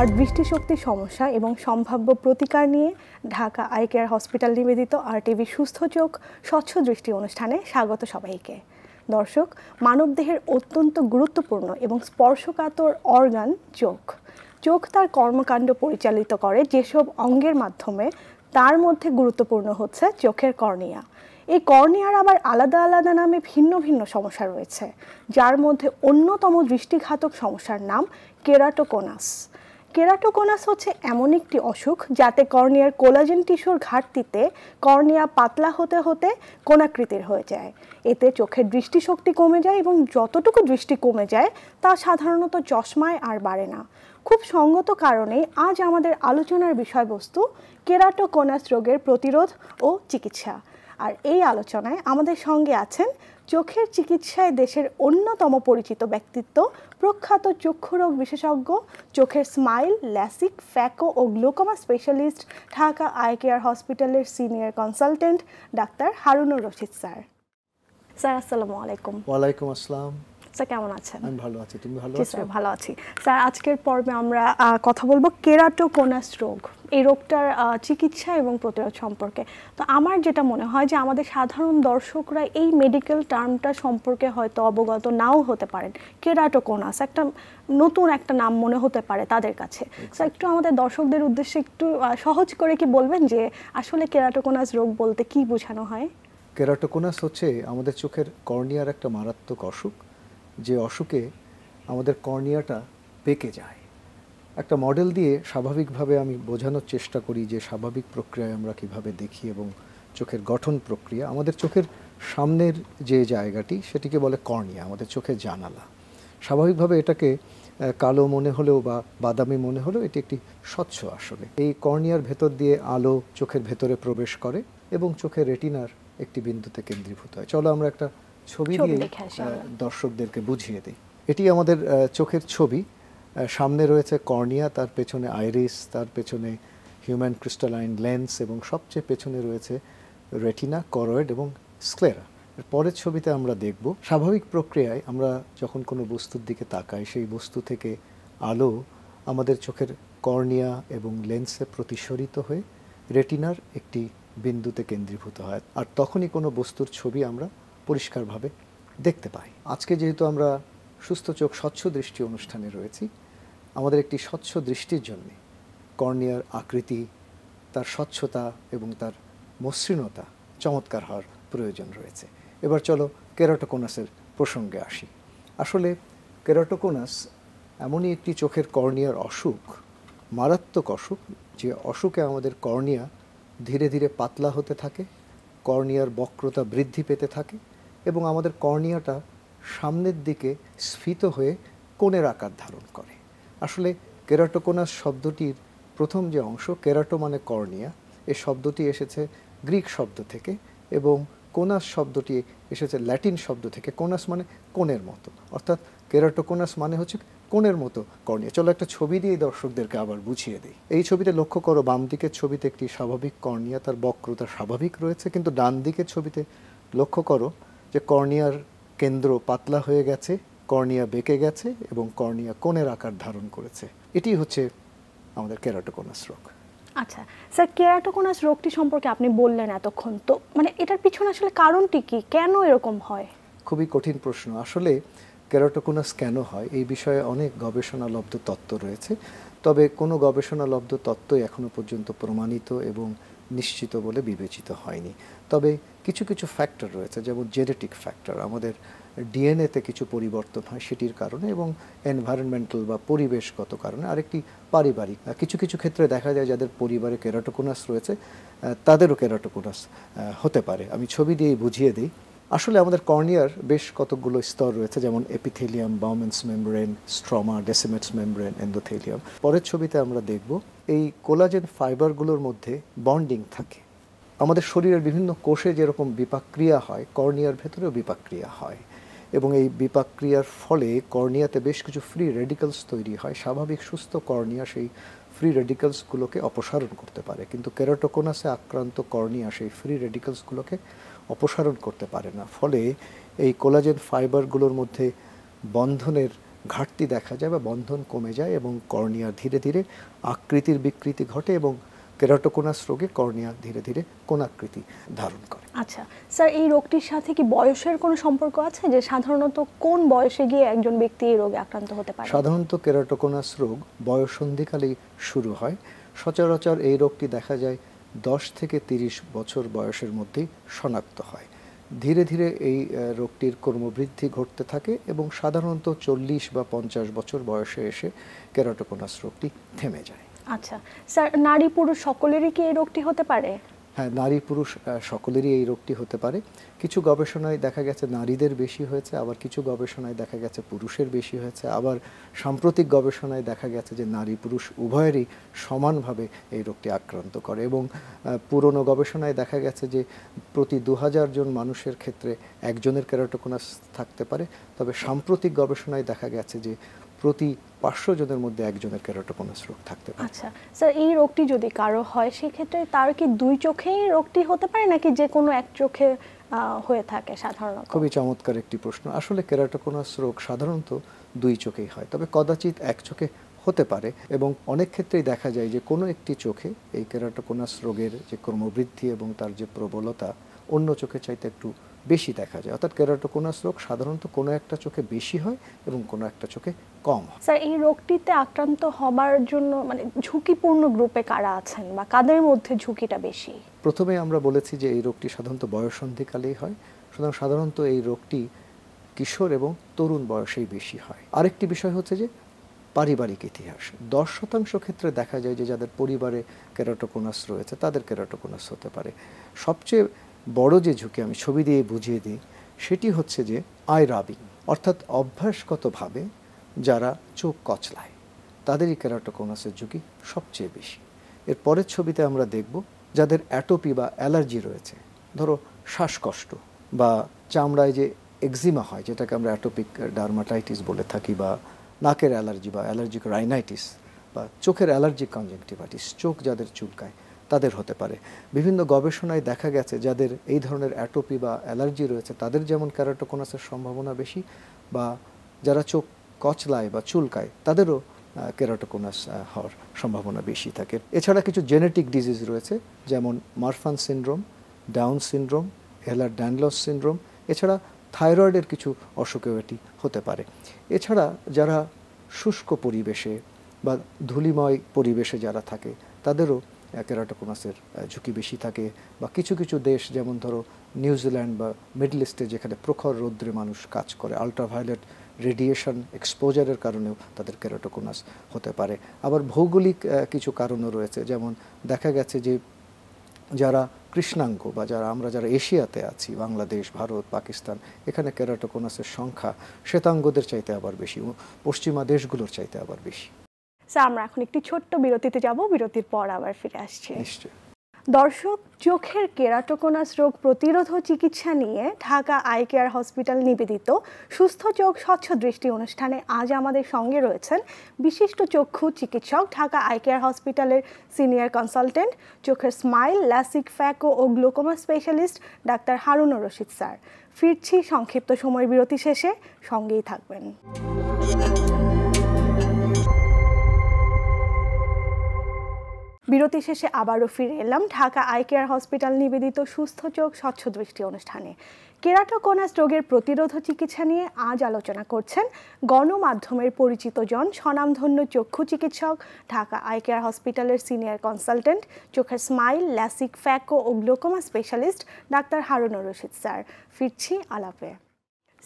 সবার দৃষ্টিশক্তির সমস্যা এবং সম্ভাব্য প্রতিকার নিয়ে ঢাকা আই কেয়ার হসপিটাল নিবেদিত RTV সুস্থ চোখ স্বচ্ছ দৃষ্টি অনুষ্ঠানে স্বাগত সবাইকে। দর্শক, মানবদেহের অত্যন্ত গুরুত্বপূর্ণ এবং স্পর্শকাতর অর্গান চোখ। চোখ তার কর্মকাণ্ড পরিচালিত করে যেসব অঙ্গের মাধ্যমে, তার মধ্যে গুরুত্বপূর্ণ হচ্ছে চোখের কর্নিয়া। এই কর্নিয়ার আবার আলাদা আলাদা নামে ভিন্ন ভিন্ন সমস্যা রয়েছে, যার মধ্যে অন্যতম দৃষ্টিঘাতক সমস্যার নাম কেরাটোকোনাস। কেরাটোকোনাস হচ্ছে এমন একটি অসুখ যাতে কর্নিয়ার কোলাজেন টিস্যুর ঘাটতিতে কর্নিয়া পাতলা হতে হতে কোণাকৃতির হয়ে যায়। এতে চোখের দৃষ্টিশক্তি কমে যায় এবং যতটুকু দৃষ্টি কমে যায় তা সাধারণত চশমায় আর বাড়ে না। খুব সঙ্গত কারণে আজ আমাদের আলোচনার বিষয়বস্তু কেরাটোকোনাস রোগের প্রতিরোধ ও চিকিৎসা। আর এই আলোচনায় আমাদের সঙ্গে আছেন চোখের চিকিৎসায় দেশের অন্যতম পরিচিত ব্যক্তিত্ব, প্রখ্যাত চক্ষুরোগ বিশেষজ্ঞ, চোখের স্মাইল, ল্যাসিক, ফ্যাকো ও glaucoma specialist, Dhaka eye care হসপিটালের senior consultant doctor Harunur Rashid sir. Sir, আসসালামু আলাইকুম। ওয়ালাইকুম আসসালাম। স্যার, কেমন আছেন? আমি ভালো আছি, তুমি ভালো আছো? স্যার, ভালো আছি। স্যার, আজকের পর্বে আমরা কথা বলবো কেরাটোকোনাস রোগ, এই রোগটার চিকিৎসা এবং প্রতিরোধ সম্পর্কে। তো আমার যেটা মনে হয় যে আমাদের সাধারণ দর্শকরা এই মেডিকেল টার্মটা সম্পর্কে হয়তো অবগত নাও হতে পারেন। কেরাটোকোনাস একটা নতুন একটা নাম মনে হতে পারে তাদের কাছে। স্যার, একটু আমাদের দর্শকদের উদ্দেশ্যে একটু সহজ করে কি বলবেন যে আসলে কেরাটোকোনাস রোগ বলতে কি বোঝানো হয়? কেরাটোকোনাস হচ্ছে আমাদের চোখের কর্নিয়ার একটা মারাত্মক অসুখ, যে অসুখে আমাদের কর্নিয়াটা বেঁকে যায়। একটা মডেল দিয়ে স্বাভাবিকভাবে আমি বোঝানোর চেষ্টা করি যে স্বাভাবিক প্রক্রিয়ায় আমরা কিভাবে দেখি এবং চোখের গঠন প্রক্রিয়া। আমাদের চোখের সামনের যে জায়গাটি সেটিকে বলে কর্নিয়া, আমাদের চোখের জানালা। স্বাভাবিকভাবে এটাকে কালো মনে হলেও বা বাদামি মনে হলেও এটি একটি স্বচ্ছ। আসলে এই কর্নিয়ার ভেতর দিয়ে আলো চোখের ভেতরে প্রবেশ করে এবং চোখের রেটিনার একটি বিন্দুতে কেন্দ্রীভূত হয়। চলো আমরা একটা ছবি দিয়ে দর্শকদেরকে বুঝিয়ে দিই। এটি আমাদের চোখের ছবি। সামনে রয়েছে কর্নিয়া, তার পেছনে আইরিস, তার পেছনে হিউম্যান ক্রিস্টালাইন লেন্স এবং সবচেয়ে পেছনে রয়েছে রেটিনা, করয়েড এবং স্ক্লেরা। পরের ছবিতে আমরা দেখব স্বাভাবিক প্রক্রিয়ায় আমরা যখন কোনো বস্তুর দিকে তাকাই, সেই বস্তু থেকে আলো আমাদের চোখের কর্নিয়া এবং লেন্সে প্রতিসরিত হয়ে রেটিনার একটি বিন্দুতে কেন্দ্রীভূত হয়, আর তখনই কোনো বস্তুর ছবি আমরা পরিষ্কারভাবে দেখতে পাই। আজকে যেহেতু আমরা সুস্থ চোখ স্বচ্ছ দৃষ্টি অনুষ্ঠানে রয়েছি, আমাদের একটি স্বচ্ছ দৃষ্টির জন্য কর্নিয়ার আকৃতি, তার স্বচ্ছতা এবং তার মসৃণতা চমৎকার হওয়ার প্রয়োজন রয়েছে। এবার চলো কেরাটোকোনাসের প্রসঙ্গে আসি। আসলে কেরাটোকোনাস এমনই একটি চোখের কর্নিয়ার অসুখ, মারাত্মক অসুখ, যে অসুখে আমাদের কর্নিয়া ধীরে ধীরে পাতলা হতে থাকে, কর্নিয়ার বক্রতা বৃদ্ধি পেতে থাকে এবং আমাদের কর্নিয়াটা সামনের দিকে স্ফীত হয়ে কোণের আকার ধারণ করে। আসলে কেরাটোকোনাস শব্দটির প্রথম যে অংশ, কেরাটো মানে কর্নিয়া, এই শব্দটি এসেছে গ্রিক শব্দ থেকে এবং কোনাস শব্দটি এসেছে ল্যাটিন শব্দ থেকে। কোনাস মানে কোণের মতো, অর্থাৎ কেরাটোকোনাস মানে হচ্ছে কোণের মতো কর্নিয়া। চলো একটা ছবি দিয়ে দর্শকদেরকে আবার বুঝিয়ে দিই। এই ছবিতে লক্ষ্য করো, বাম দিকের ছবিতে একটি স্বাভাবিক কর্নিয়া, তার বক্রতা স্বাভাবিক রয়েছে, কিন্তু ডান দিকের ছবিতে লক্ষ্য করো যে কর্নিয়ার কেন্দ্র পাতলা হয়ে গেছে, কর্নিয়া বেঁকে গেছে এবং কর্নিয়া কোণের আকার ধারণ করেছে। এটি হচ্ছে আমাদের কেরাটোকোনাস রোগ। আচ্ছা স্যার, কেরাটোকোনাস রোগটি সম্পর্কে আপনি বললেন এতক্ষণ, তো মানে এটার পিছনে আসলে কারণটি কি, কেন এরকম হয়? খুবই কঠিন প্রশ্ন। আসলে কেরাটোকোনাস কেন হয় এই বিষয়ে অনেক গবেষণালব্ধ তত্ত্ব রয়েছে, তবে কোনো গবেষণালব্ধ তত্ত্বই এখনো পর্যন্ত প্রমাণিত এবং নিশ্চিত বলে বিবেচিত হয়নি। তবে কিছু কিছু ফ্যাক্টর রয়েছে, যেমন জেনেটিক ফ্যাক্টর, আমাদের ডিএনএতে কিছু পরিবর্তন হয় সেটির কারণে, এবং এনভায়রনমেন্টাল বা পরিবেশগত কারণে, আরেকটি পারিবারিক। কিছু কিছু ক্ষেত্রে দেখা যায় যাদের পরিবারে কেরাটোকোনাস রয়েছে তাদেরও কেরাটোকোনাস হতে পারে। আমি ছবি দিয়েই বুঝিয়ে দিই। আসলে আমাদের কর্নিয়ার বেশ কতগুলো স্তর রয়েছে, যেমন এপিথেলিয়াম, বাউমেন্স মেমব্রেন, স্ট্রমা, ডেসিমেটস মেমব্রেন, এন্ডোথেলিয়াম। পরের ছবিতে আমরা দেখব এই কোলাজেন ফাইবারগুলোর মধ্যে বন্ডিং থাকে। আমাদের শরীরের বিভিন্ন কোষে যেরকম বিপাকক্রিয়া হয়, কর্নিয়ার ভেতরেও বিপাকক্রিয়া হয় এবং এই বিপাকক্রিয়ার ফলে কর্নিয়াতে বেশ কিছু ফ্রি রেডিক্যালস তৈরি হয়। স্বাভাবিক সুস্থ কর্নিয়া সেই ফ্রি রেডিক্যালসগুলোকে অপসারণ করতে পারে, কিন্তু কেরাটোকোনাসে আক্রান্ত কর্নিয়া সেই ফ্রি রেডিক্যালসগুলোকে অপসারণ করতে পারে না। ফলে এই কোলাজেন ফাইবারগুলোর মধ্যে বন্ধনের ঘাটতি দেখা যায় বা বন্ধন কমে যায় এবং কর্নিয়ার ধীরে ধীরে আকৃতির বিকৃতি ঘটে এবং কেরাটোকোনাস রোগে কর্নিয়া ধীরে ধীরে কোণাকৃতি ধারণ করে। আচ্ছা স্যার, এই রোগটির সাথে কি বয়সের কোনো সম্পর্ক আছে, যে সাধারণত কোন বয়সে গিয়ে একজন ব্যক্তি এই রোগে আক্রান্ত হতে পারে? সাধারণত কেরাটোকোনাস রোগ বয়ঃসন্ধিকালেই শুরু হয়। সচরাচর এই রোগটি দেখা যায় 10 থেকে 30 বছর বয়সের মধ্যেই শনাক্ত হয়। ধীরে ধীরে এই রোগটির ক্রমবৃদ্ধি ঘটতে থাকে এবং সাধারণত 40 বা 50 বছর বয়সে এসে কেরাটোকোনাস রোগটি থেমে যায়। আচ্ছা স্যার, নারী পুরুষ সকলেরই কি এই রোগটি হতে পারে? হ্যাঁ, নারী পুরুষ সকলেরই এই রোগটি হতে পারে। কিছু গবেষণায় দেখা গেছে নারীদের বেশি হয়েছে, আবার কিছু গবেষণায় দেখা গেছে পুরুষের বেশি হয়েছে, আবার সাম্প্রতিক গবেষণায় দেখা গেছে যে নারী পুরুষ উভয়েরই সমানভাবে এই রোগটি আক্রান্ত করে এবং পুরনো গবেষণায় দেখা গেছে যে প্রতি 2000 জন মানুষের ক্ষেত্রে একজনের কেরাটোকোনাস থাকতে পারে। তবে সাম্প্রতিক গবেষণায় দেখা গেছে যে প্রতি 500 জনের মধ্যে একজনের কেরাটোকোনাস রোগ থাকতে পারে। আচ্ছা স্যার, এই রোগটি যদি কারো হয় সেক্ষেত্রে তার কি দুই চোখেই রোগটি হতে পারে নাকি যে কোনো এক চোখে হয়ে থাকে সাধারণত? খুবই চমৎকার একটি প্রশ্ন। আসলে কেরাটোকোনাস রোগ সাধারণত দুই চোখেই হয়, তবে কদাচিৎ এক চোখে হতে পারে এবং অনেক ক্ষেত্রেই দেখা যায় যে কোনো একটি চোখে এই কেরাটোকোনাস রোগের যে ক্রমবৃদ্ধি এবং তার যে প্রবলতা অন্য চোখের চাইতে একটু বেশি দেখা যায়। অর্থাৎ কেরাটোকোনাস রোগ সাধারণত কোনো একটা চোখে বেশি হয় এবং কোনো একটা চোখে কম হয়। স্যার, এই রোগটিতে আক্রান্ত হবার জন্য মানে ঝুঁকিপূর্ণ গ্রুপে কারা আছেন বা কাদের মধ্যে ঝুঁকিটা বেশি? প্রথমে আমরা বলেছি যে এই রোগটি সাধারণত বয়ঃসন্ধিকালেই হয়, সুতরাং সাধারণত এই রোগটি কিশোর এবং তরুণ বয়সেই বেশি হয়। আরেকটি বিষয় হচ্ছে যে পারিবারিক ইতিহাস। 10% ক্ষেত্রে দেখা যায় যে যাদের পরিবারে কেরাটোকোনাস রয়েছে তাদের কেরাটোকোনাস হতে পারে। সবচেয়ে বড় যে ঝুঁকি আমি ছবি দিয়ে বুঝিয়ে দিই সেটি হচ্ছে যে আই রাবিং, অর্থাৎ অভ্যাসগতভাবে যারা চোখ কচলায় তাদেরই কেরাটোকোনাসের ঝুঁকি সবচেয়ে বেশি। এর পরের ছবিতে আমরা দেখব যাদের অ্যাটোপি বা অ্যালার্জি রয়েছে, ধরো শ্বাসকষ্ট বা চামড়ায় যে এক্সিমা হয় যেটাকে আমরা অ্যাটোপিক ডার্মাটাইটিস বলে থাকি, বা নাকের অ্যালার্জি বা অ্যালার্জিক রাইনাইটিস, বা চোখের অ্যালার্জিক কনজাংটিভাইটিস, চোখ যাদের চুলকায় তাদের হতে পারে। বিভিন্ন গবেষণায় দেখা গেছে যাদের এই ধরনের অ্যাটোপি বা অ্যালার্জি রয়েছে তাদের যেমন কেরাটোকোনাসের সম্ভাবনা বেশি, বা যারা চোখ কচলায় বা চুলকায় তাদেরও কেরাটোকোনাস হওয়ার সম্ভাবনা বেশি থাকে। এছাড়া কিছু জেনেটিক ডিজিজ রয়েছে যেমন Marfan syndrome, Down syndrome, Ehlers Danlos syndrome, এছাড়া থাইরয়েডের কিছু অসুখেও এটি হতে পারে। এছাড়া যারা শুষ্ক পরিবেশে বা ধূলিময় পরিবেশে যারা থাকে তাদেরও কেরাটোকোনাসের ঝুঁকি বেশি থাকে, বা কিছু কিছু দেশ যেমন ধরো নিউজিল্যান্ড বা মিডল ইস্টে যেখানে প্রখর রৌদ্রে মানুষ কাজ করে, আল্ট্রাভায়োলেট রেডিয়েশন এক্সপোজারের কারণেও তাদের কেরাটোকোনাস হতে পারে। আবার ভৌগোলিক কিছু কারণও রয়েছে, যেমন দেখা গেছে যে যারা কৃষ্ণাঙ্গ বা আমরা যারা এশিয়াতে আছি, বাংলাদেশ, ভারত, পাকিস্তান, এখানে কেরাটোকোনাসের সংখ্যা শ্বেতাঙ্গদের চাইতে আবার বেশি, পশ্চিমা দেশগুলোর চাইতে আবার বেশি। স্যার, আমরা এখন একটি ছোট্ট বিরতিতে যাব, বিরতির পর আবার ফিরে আসছি। নিশ্চয়। দর্শক, চোখের কেরাটোকোনাস রোগ প্রতিরোধ ও চিকিৎসা নিয়ে ঢাকা আই কেয়ার হসপিটাল নিবেদিত সুস্থ চোখ স্বচ্ছ দৃষ্টি অনুষ্ঠানে আজ আমাদের সঙ্গে রয়েছেন বিশিষ্ট চক্ষু চিকিৎসক, ঢাকা আই কেয়ার হসপিটালের সিনিয়র কনসালটেন্ট, চোখের স্মাইল, ল্যাসিক, ফ্যাকো ও glaucoma specialist doctor Harunur Rashid sir. ফিরছি সংক্ষিপ্ত সময় বিরতি শেষে, সঙ্গেই থাকবেন। বিরতি শেষে আবারও ফিরে এলাম ঢাকা আই কেয়ার হসপিটাল নিবেদিত সুস্থ চোখ স্বচ্ছ দৃষ্টি অনুষ্ঠানে। কেরাটোকোনাস রোগের প্রতিরোধ চিকিৎসা নিয়ে আজ আলোচনা করছেন গণমাধ্যমের পরিচিত জন, স্বনামধন্য চক্ষু চিকিৎসক, ঢাকা আই কেয়ার হসপিটালের সিনিয়র কনসালটেন্ট, চোখের স্মাইল, ল্যাসিক, ফ্যাকো ও glaucoma specialist doctor Harunur Rashid sir. ফিরছি আলাপে।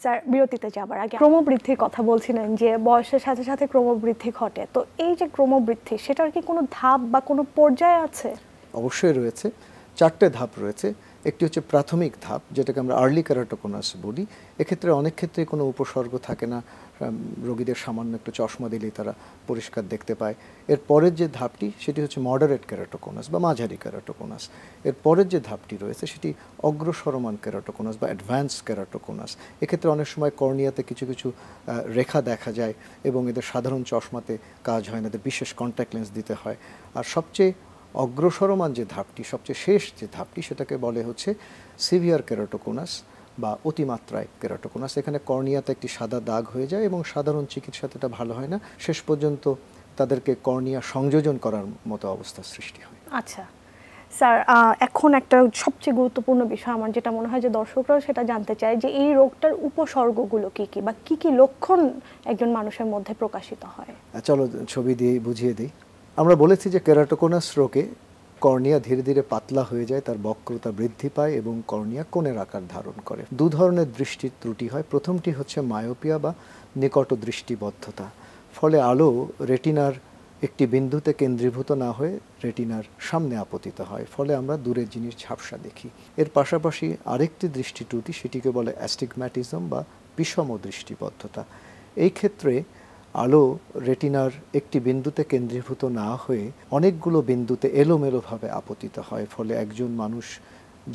স্যার, বিরতিতে যাবার আগে ক্রমবৃদ্ধির কথা বলছিলেন যে বয়সের সাথে সাথে ক্রমবৃদ্ধি ঘটে, তো এই যে ক্রমবৃদ্ধি সেটার কি কোনো ধাপ বা কোনো পর্যায় আছে? অবশ্যই রয়েছে, 4টে ধাপ রয়েছে। একটি হচ্ছে প্রাথমিক ধাপ, যেটাকে আমরা আর্লি কেরাটোকোনাস বলি। এক্ষেত্রে অনেক ক্ষেত্রে কোনো উপসর্গ থাকে না, রোগীদের সামান্য একটু চশমা দিলেই তারা পরিষ্কার দেখতে পায়। এর পরের যে ধাপটি সেটি হচ্ছে মডারেট কেরাটোকোনাস বা মাঝারি কেরাটোকোনাস। এর পরের যে ধাপটি রয়েছে সেটি অগ্রসরমান কেরাটোকোনাস বা অ্যাডভান্স কেরাটোকোনাস। এক্ষেত্রে অনেক সময় কর্নিয়াতে কিছু কিছু রেখা দেখা যায় এবং এদের সাধারণ চশমাতে কাজ হয় না, এদের বিশেষ কন্ট্যাক্ট লেন্স দিতে হয়। আর সবচেয়ে অগ্রসরমান যে ধাপটি, সবচেয়ে শেষ যে ধাপটি, সেটাকে বলে হচ্ছে সিভিয়ার কেরাটোকোনাস বা অতিমাত্রায় কেরাটোকোনাস। এখানে কর্নিয়াতে একটি সাদা দাগ হয়ে যায় এবং সাধারণ চিকিৎসাতে এটা ভালো হয় না, শেষ পর্যন্ত তাদেরকে কর্নিয়া সংযোজন করার মতো অবস্থার সৃষ্টি হয়। আচ্ছা স্যার, এখন একটা সবচেয়ে গুরুত্বপূর্ণ বিষয় আমার যেটা মনে হয় যে দর্শকরাও সেটা জানতে চায় যে এই রোগটার উপসর্গগুলো কি কি বা কি কি লক্ষণ একজন মানুষের মধ্যে প্রকাশিত হয়। চলো ছবি দিয়ে বুঝিয়ে দিই। আমরা বলেছি যে কেরাটোকোনাস রোগে কর্নিয়া ধীরে ধীরে পাতলা হয়ে যায়, তার বক্রতা বৃদ্ধি পায় এবং কর্নিয়া কোণের আকার ধারণ করে। দু ধরনের দৃষ্টির ত্রুটি হয়। প্রথমটি হচ্ছে মায়োপিয়া বা নিকট দৃষ্টিবদ্ধতা, ফলে আলো রেটিনার একটি বিন্দুতে কেন্দ্রীভূত না হয়ে রেটিনার সামনে আপতিত হয়, ফলে আমরা দূরের জিনিস ঝাপসা দেখি। এর পাশাপাশি আরেকটি দৃষ্টি ত্রুটি, সেটিকে বলে অ্যাস্টিগম্যাটিজম বা বিষম দৃষ্টিবদ্ধতা। এই ক্ষেত্রে আলো রেটিনার একটি বিন্দুতে কেন্দ্রীভূত না হয়ে অনেকগুলো বিন্দুতে এলোমেলোভাবে আপতিত হয়, ফলে একজন মানুষ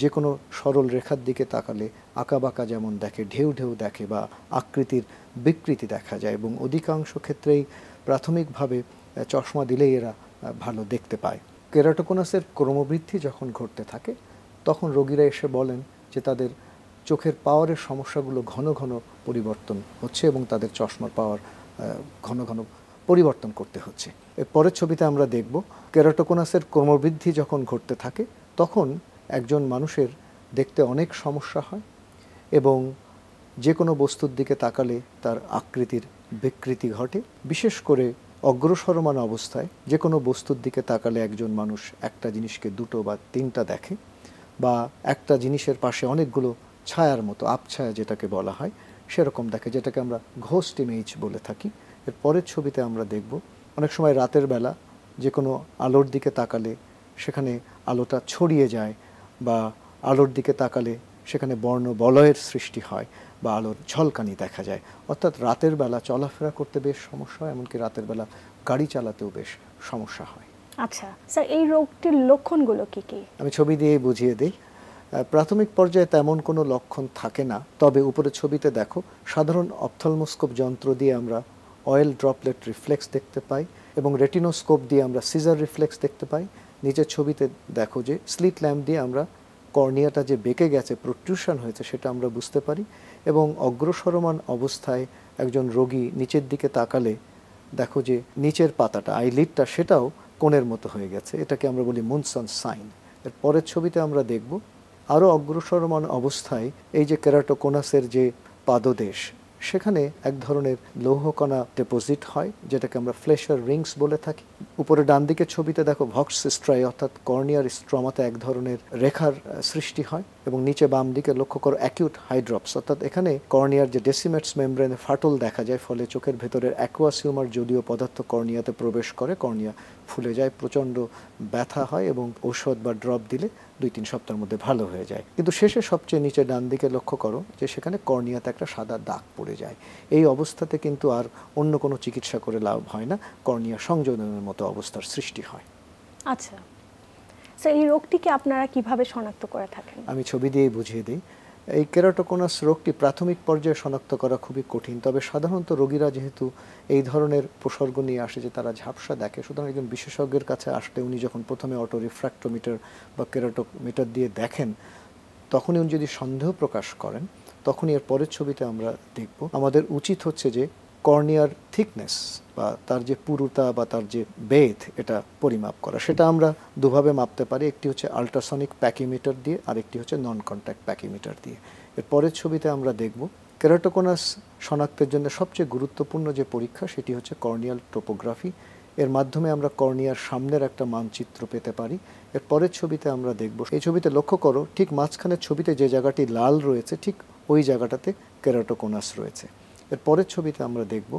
যে কোনো সরল রেখার দিকে তাকালে আঁকাবাঁকা যেমন দেখে, ঢেউ ঢেউ দেখে বা আকৃতির বিকৃতি দেখা যায়, এবং অধিকাংশ ক্ষেত্রেই প্রাথমিকভাবে চশমা দিলেই এরা ভালো দেখতে পায়। কেরাটোকোনাসের ক্রমবৃদ্ধি যখন ঘটতে থাকে তখন রোগীরা এসে বলেন যে তাদের চোখের পাওয়ারের সমস্যাগুলো ঘন ঘন পরিবর্তন হচ্ছে এবং তাদের চশমার পাওয়ার ঘন ঘন পরিবর্তন করতে হচ্ছে। এর পরের ছবিতে আমরা দেখব কেরাটোকোনাসের ক্রমবৃদ্ধি যখন ঘটতে থাকে তখন একজন মানুষের দেখতে অনেক সমস্যা হয় এবং যে কোনো বস্তুর দিকে তাকালে তার আকৃতির বিকৃতি ঘটে। বিশেষ করে অগ্রসরমান অবস্থায় যে কোনো বস্তুর দিকে তাকালে একজন মানুষ একটা জিনিসকে দুটো বা তিনটা দেখে, বা একটা জিনিসের পাশে অনেকগুলো ছায়ার মতো, আপছায়া যেটাকে বলা হয়, সেরকম দেখে, যেটাকে আমরা ঘোস্ট ইমেজ বলে থাকি। এর পরের ছবিতে আমরা দেখব অনেক সময় রাতের বেলা যে কোনো আলোর দিকে তাকালে সেখানে আলোটা ছড়িয়ে যায়, বা আলোর দিকে তাকালে সেখানে বর্ণ বলয়ের সৃষ্টি হয় বা আলোর ঝলকানি দেখা যায়। অর্থাৎ রাতের বেলা চলাফেরা করতে বেশ সমস্যা হয়, এমনকি রাতের বেলা গাড়ি চালাতেও বেশ সমস্যা হয়। আচ্ছা স্যার, এই রোগটির লক্ষণগুলো কি কি? আমি ছবি দিয়ে বুঝিয়ে দিই। প্রাথমিক পর্যায়ে তেমন কোনো লক্ষণ থাকে না, তবে উপরের ছবিতে দেখো সাধারণ অপথলমোস্কোপ যন্ত্র দিয়ে আমরা অয়েল ড্রপলেট রিফ্লেক্স দেখতে পাই এবং রেটিনোস্কোপ দিয়ে আমরা সিজার রিফ্লেক্স দেখতে পাই। নিচের ছবিতে দেখো যে স্লিট ল্যাম্প দিয়ে আমরা কর্নিয়াটা যে বেঁকে গেছে, প্রোট্রুশন হয়েছে, সেটা আমরা বুঝতে পারি। এবং অগ্রসরমান অবস্থায় একজন রোগী নিচের দিকে তাকালে দেখো যে নিচের পাতাটা, আইলিডটা, সেটাও কোণের মতো হয়ে গেছে। এটাকে আমরা বলি মুনসন সাইন। এর পরের ছবিতে আমরা দেখব আরও অগ্রসরমান অবস্থায় এই যে কেরাটোকোনাসের যে পাদদেশ, সেখানে এক ধরনের লৌহকণা ডিপোজিট হয়, যেটাকে আমরা ফ্লেশার রিংস বলে থাকি। উপরে ডান দিকের ছবিতে দেখো ভক্স স্ট্রাই, অর্থাৎ কর্নিয়ার স্ট্রমাতে এক ধরনের রেখার সৃষ্টি হয়, এবং নিচে বাম দিকে লক্ষ্য করো অ্যাকিউট হাইড্রপস, অর্থাৎ এখানে কর্নিয়ার যে ডেসিমেটস মেমব্রেনে ফাটল দেখা যায়, ফলে চোখের ভেতরের অ্যাকুয়াস হিউমার যদিও পদার্থ কর্নিয়াতে প্রবেশ করে, কর্নিয়া ফুলে যায়, প্রচণ্ড ব্যথা হয় এবং ঔষধ বা ড্রপ দিলে 2-3 সপ্তাহের মধ্যে ভালো হয়ে যায়। কিন্তু শেষে সবচেয়ে নিচে ডান দিকে লক্ষ্য করো যে সেখানে কর্নিয়াতে একটা সাদা দাগ পড়ে যায়। এই অবস্থাতে কিন্তু আর অন্য কোনো চিকিৎসা করে লাভ হয় না, কর্নিয়া সংযোজনের মতো অবস্থার সৃষ্টি হয়। আচ্ছা স্যার, এই রোগটিকে আপনারা কিভাবে শনাক্ত করে থাকেন? আমি ছবি দিয়েই বুঝিয়ে দিই। এই কেরাটোকোনাস রোগটি প্রাথমিক পর্যায়ে শনাক্ত করা খুবই কঠিন, তবে সাধারণত রোগীরা যেহেতু এই ধরনের উপসর্গ নিয়ে আসে যে তারা ঝাপসা দেখে, সুতরাং একজন বিশেষজ্ঞের কাছে আসলে উনি যখন প্রথমে অটো রিফ্র্যাক্টোমিটার বা কেরাটোমিটার দিয়ে দেখেন, তখনই উনি যদি সন্দেহ প্রকাশ করেন, তখনই এর পরের ছবিতে আমরা দেখব আমাদের উচিত হচ্ছে যে কর্নিয়ার থিকনেস বা তার যে পুরুতা বা তার যে বেধ, এটা পরিমাপ করা। সেটা আমরা দুভাবে মাপতে পারি, একটি হচ্ছে আল্ট্রাসনিক প্যাকিমিটার দিয়ে, আর একটি হচ্ছে নন কন্ট্যাক্ট প্যাকিমিটার দিয়ে। এর পরের ছবিতে আমরা দেখব কেরাটোকোনাস শনাক্তের জন্য সবচেয়ে গুরুত্বপূর্ণ যে পরীক্ষা, সেটি হচ্ছে কর্নিয়াল টোপোগ্রাফি। এর মাধ্যমে আমরা কর্নিয়ার সামনের একটা মানচিত্র পেতে পারি। এর পরের ছবিতে আমরা দেখব, এই ছবিতে লক্ষ্য করো ঠিক মাঝখানের ছবিতে যে জায়গাটি লাল রয়েছে, ঠিক ওই জায়গাটাতে কেরাটোকোনাস রয়েছে। এর পরের ছবিতে আমরা দেখব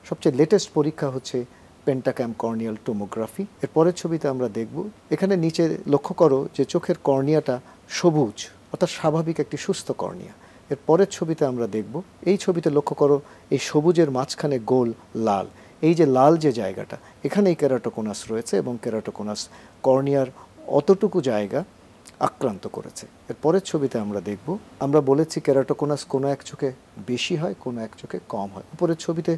সবচেয়ে লেটেস্ট পরীক্ষা হচ্ছে পেন্টাক্যাম কর্নিয়াল টোমোগ্রাফি। এর পরের ছবিতে আমরা দেখব এখানে নিচে লক্ষ্য করো যে চোখের কর্নিয়াটা সবুজ, অর্থাৎ স্বাভাবিক একটি সুস্থ কর্নিয়া। এর পরের ছবিতে আমরা দেখব, এই ছবিতে লক্ষ্য করো এই সবুজের মাঝখানে গোল লাল, এই যে লাল যে জায়গাটা, এখানেই কেরাটোকোনাস রয়েছে এবং কেরাটোকোনাস কর্নিয়ার অতটুকু জায়গা আক্রান্ত করেছে। এর পরের ছবিতে আমরা দেখব, আমরা বলেছি কেরাটোকোনাস কোনো এক চোখে বেশি হয়, কোনো এক চোখে কম হয়। উপরের ছবিতে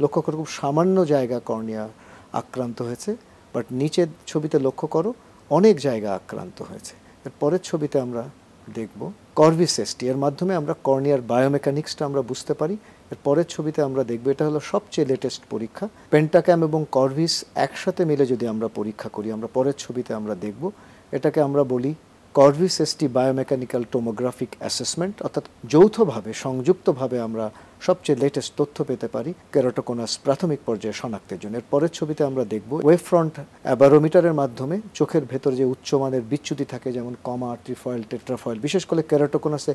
লক্ষ্য করো খুব সামান্য জায়গা কর্নিয়া আক্রান্ত হয়েছে, বাট নিচের ছবিতে লক্ষ্য করো অনেক জায়গা আক্রান্ত হয়েছে। এর পরের ছবিতে আমরা দেখব কর্ভিস এসটি। এর মাধ্যমে আমরা কর্নিয়ার বায়োমেকানিক্সটা আমরা বুঝতে পারি। এর পরের ছবিতে আমরা দেখব, এটা হলো সবচেয়ে লেটেস্ট পরীক্ষা, পেন্টাক্যাম এবং কর্ভিস একসাথে মিলে যদি আমরা পরীক্ষা করি, আমরা পরের ছবিতে আমরা দেখব, এটাকে আমরা বলি কর্ভিস এসটি বায়োমেকানিক্যাল টোমোগ্রাফিক অ্যাসেসমেন্ট, অর্থাৎ যৌথভাবে সংযুক্তভাবে আমরা সবচেয়ে লেটেস্ট তথ্য পেতে পারি কেরাটোকোনাস প্রাথমিক পর্যায়ে শনাক্তের জন্য। এর পরের ছবিতে আমরা দেখব ওয়েভ ফ্রন্ট অ্যাবারোমিটারের মাধ্যমে চোখের ভেতর যে উচ্চমানের বিচ্যুতি থাকে, যেমন কমা, ট্রিফয়েল, টেট্রাফয়েল, বিশেষ করে কেরাটোকোনাসে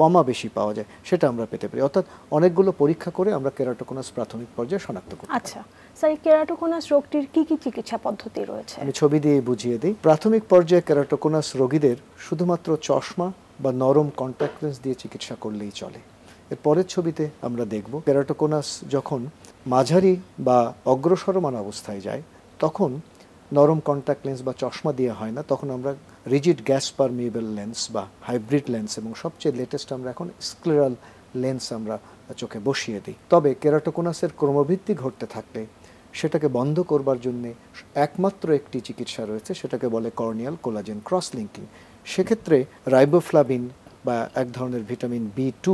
কমা বেশি পাওয়া যায়, সেটা আমরা পেতে পারি। অর্থাৎ অনেকগুলো পরীক্ষা করে আমরা কেরাটোকোনাস প্রাথমিক পর্যায়ে শনাক্ত করি। আচ্ছা স্যার, এই কেরাটোকোনাস রোগটির কি কি চিকিৎসা পদ্ধতি রয়েছে? আমি ছবি দিয়ে বুঝিয়ে দিই। প্রাথমিক পর্যায়ে কেরাটোকোনাস রোগীদের শুধুমাত্র চশমা বা নরম কন্ট্যাক্ট লেন্স দিয়ে চিকিৎসা করলেই চলে। এর পরের ছবিতে আমরা দেখব কেরাটোকোনাস যখন মাঝারি বা অগ্রসরমান অবস্থায় যায়, তখন নরম কন্ট্যাক্ট লেন্স বা চশমা দিয়ে হয় না, তখন আমরা রিজিড গ্যাস পারমিয়েবল লেন্স বা হাইব্রিড লেন্স এবং সবচেয়ে লেটেস্ট আমরা এখন স্ক্লেরাল লেন্স আমরা চোখে বসিয়ে দিই। তবে কেরাটোকোনাসের ক্রমবৃদ্ধি ঘটতে থাকলে সেটাকে বন্ধ করবার জন্যে একমাত্র একটি চিকিৎসা রয়েছে, সেটাকে বলে কর্নিয়াল কোলাজেন ক্রস লিঙ্কিং। সেক্ষেত্রে রাইবোফ্লাভিন বা এক ধরনের ভিটামিন B2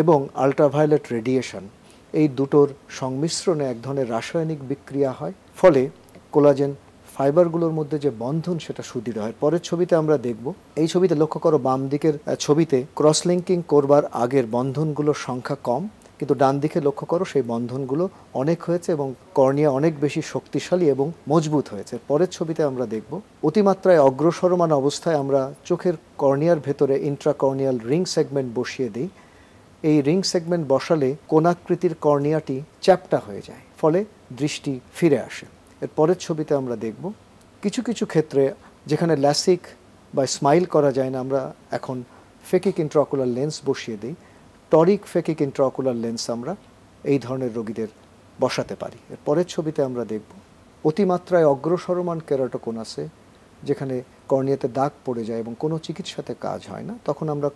এবং আল্ট্রাভায়োলেট রেডিয়েশন, এই দুটোর সংমিশ্রণে এক ধরনের রাসায়নিক বিক্রিয়া হয়, ফলে কোলাজেন ফাইবারগুলোর মধ্যে যে বন্ধন সেটা সুদৃঢ় হয়। পরের ছবিতে আমরা দেখব, এই ছবিতে লক্ষ্য করো বাম দিকের ছবিতে ক্রস লিঙ্কিং করবার আগের বন্ধনগুলোর সংখ্যা কম, কিন্তু ডান দিকে লক্ষ্য করো সেই বন্ধনগুলো অনেক হয়েছে এবং কর্নিয়া অনেক বেশি শক্তিশালী এবং মজবুত হয়েছে। পরের ছবিতে আমরা দেখব অতিমাত্রায় অগ্রসরমান অবস্থায় আমরা চোখের কর্নিয়ার ভেতরে ইন্ট্রাকর্নিয়াল রিং সেগমেন্ট বসিয়ে দিই। এই রিং সেগমেন্ট বসালে কোণাকৃতির কর্নিয়াটি চ্যাপ্টা হয়ে যায়, ফলে দৃষ্টি ফিরে আসে। এর পরের ছবিতে আমরা দেখব কিছু কিছু ক্ষেত্রে যেখানে ল্যাসিক বা স্মাইল করা যায় না, আমরা এখন ফেকিক ইন্ট্রাঅকুলার লেন্স বসিয়ে দিই। টরিক ফেকিক ইন্ট্রাঅকুলার লেন্স আমরা এই ধরনের রোগীদের বসাতে পারি। এর পরের ছবিতে আমরা দেখব অতিমাত্রায় অগ্রসরমান কেরাটোকোনাসে যেখানে কর্নিয়াতে দাগ পড়ে যায় এবং কোনো চিকিৎসাতে কাজ হয় না, তখন আমরা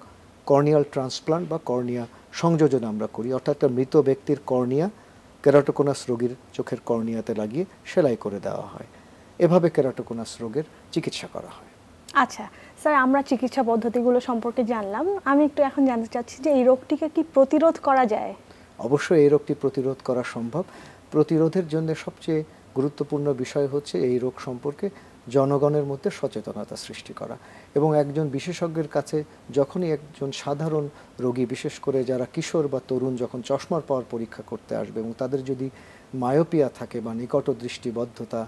কর্নিয়াল ট্রান্সপ্লান্ট বা কর্নিয়া সংযোজন আমরা করি, অর্থাৎ একটা মৃত ব্যক্তির কর্নিয়া কেরাটোকোনাস রোগীর চোখের কর্নিয়াতে লাগিয়ে সেলাই করে দেওয়া হয়। এভাবে কেরাটোকোনাস রোগের চিকিৎসা করা হয়। আচ্ছা স্যার, আমরা চিকিৎসা পদ্ধতিগুলো সম্পর্কে জানলাম, আমি একটু এখন জানতে চাচ্ছি যে এই রোগটিকে কি প্রতিরোধ করা যায়? অবশ্যই এই রোগটি প্রতিরোধ করা সম্ভব। প্রতিরোধের জন্য সবচেয়ে গুরুত্বপূর্ণ বিষয় হচ্ছে এই রোগ সম্পর্কে জনগণের মধ্যে সচেতনতা সৃষ্টি করা এবং একজন বিশেষজ্ঞের কাছে যখনই একজন সাধারণ রোগী, বিশেষ করে যারা কিশোর বা তরুণ, যখন চশমার পাওয়ার পরীক্ষা করতে আসবে এবং তাদের যদি মায়োপিয়া থাকে বা নিকট দৃষ্টিবদ্ধতা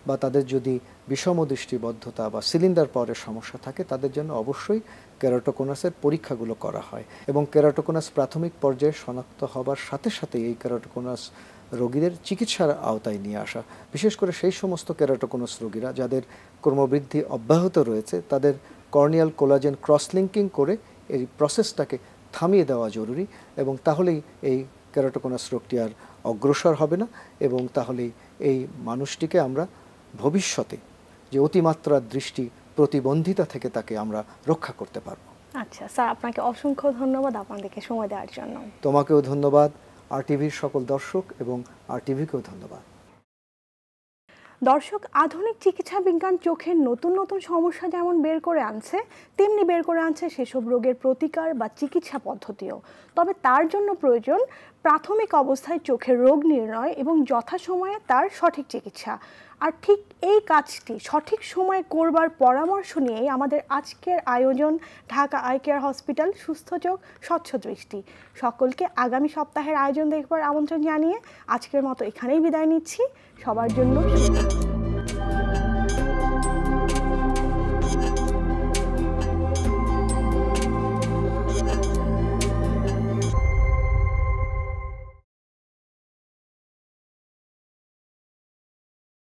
বা তাদের যদি বিষম দৃষ্টিবদ্ধতা বা সিলিন্ডার পাওয়ারের সমস্যা থাকে, তাদের জন্য অবশ্যই কেরাটোকোনাসের পরীক্ষাগুলো করা হয় এবং কেরাটোকোনাস প্রাথমিক পর্যায়ে শনাক্ত হবার সাথে সাথে এই কেরাটোকোনাস রোগীদের চিকিৎসার আওতায় নিয়ে আসা, বিশেষ করে সেই সমস্ত কেরাটোকোনাস রোগীরা যাদের ক্রমবৃদ্ধি অব্যাহত রয়েছে, তাদের কর্নিয়াল কোলাজেন ক্রস লিঙ্কিং করে এই প্রসেসটাকে থামিয়ে দেওয়া জরুরি এবং তাহলেই এই কেরাটোকোনাস রোগটি আর অগ্রসর হবে না এবং তাহলেই এই মানুষটিকে আমরা ভবিষ্যতে যে অতিমাত্রার দৃষ্টি প্রতিবন্ধিতা থেকে তাকে আমরা রক্ষা করতে পারব। আচ্ছা স্যার, আপনাকে অসংখ্য ধন্যবাদ আপনাদেরকে সময় দেওয়ার জন্য। তোমাকেও ধন্যবাদ, RTVর সকল দর্শক এবং RTVকেও ধন্যবাদ। দর্শক, আধুনিক চিকিৎসা বিজ্ঞান চোখের নতুন নতুন সমস্যা যেমন বের করে আনছে, তেমনি বের করে আনছে সেসব রোগের প্রতিকার বা চিকিৎসা পদ্ধতিও। তবে তার জন্য প্রয়োজন প্রাথমিক অবস্থায় চোখের রোগ নির্ণয় এবং যথাসময়ে তার সঠিক চিকিৎসা। আর ঠিক এই কাজটি সঠিক সময়ে করবার পরামর্শ নিয়েই আমাদের আজকের আয়োজন ঢাকা আই কেয়ার হসপিটাল, সুস্থ চোখ স্বচ্ছ দৃষ্টি। সকলকে আগামী সপ্তাহের আয়োজন দেখবার আমন্ত্রণ জানিয়ে আজকের মতো এখানেই বিদায় নিচ্ছি। সবার জন্য